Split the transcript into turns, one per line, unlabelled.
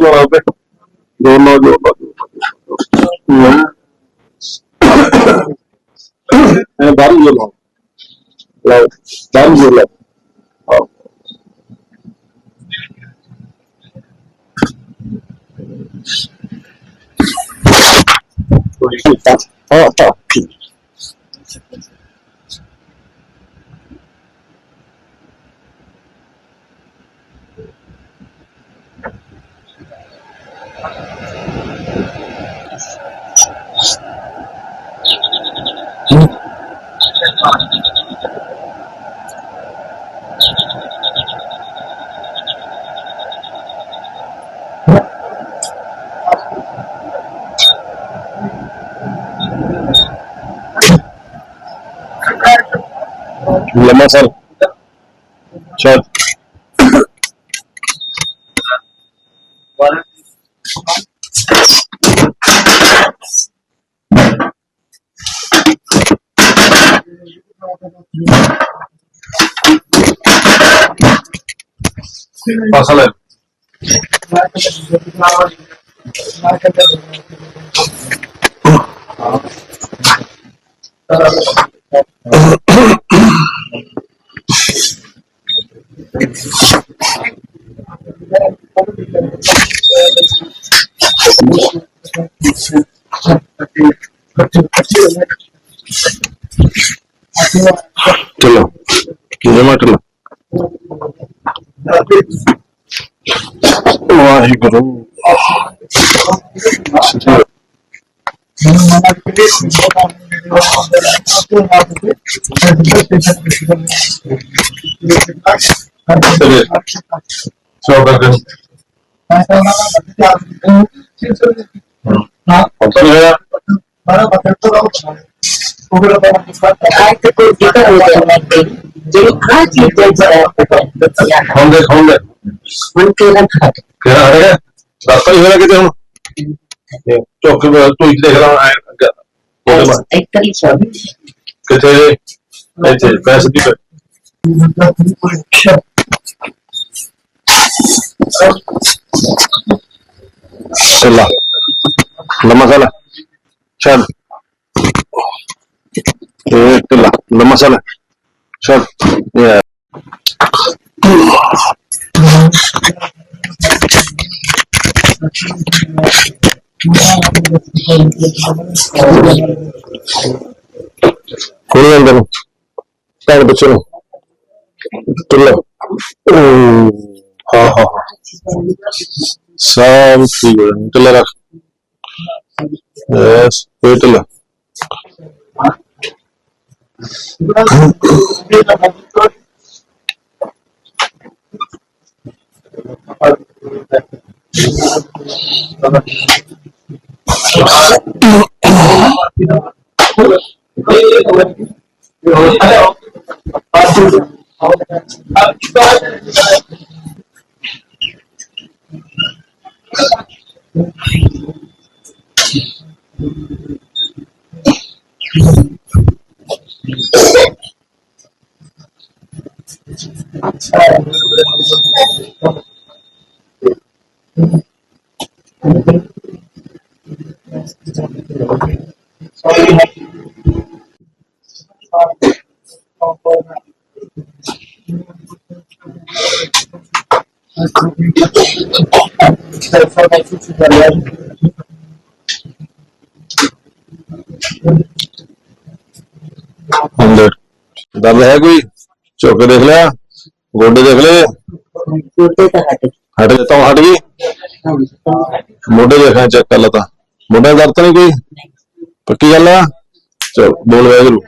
लड़ा पे जोड़ना जोड़ना बारी जोड़ लाओ बारी जोड़ लाओ हाँ हाँ लम्बा सर चल फसल है चलो जमा चलो वाहिगुरु चौक तू देख रहा कितने पैसे भी चला लम्बा चला चल चला लम्बा चला चल कोई अंदर पैर बच्चे चलो हाँ हाँ हाँ सब ठीक है चला रख यस ये चला दर्द है कोई चौके देख लिया गोडे देख ले हट देता हूँ हट गई मोढे देखा चेक कर लेता मोढे दर्द तो नहीं कोई पक्की गल है चल बोल वाहिगुरू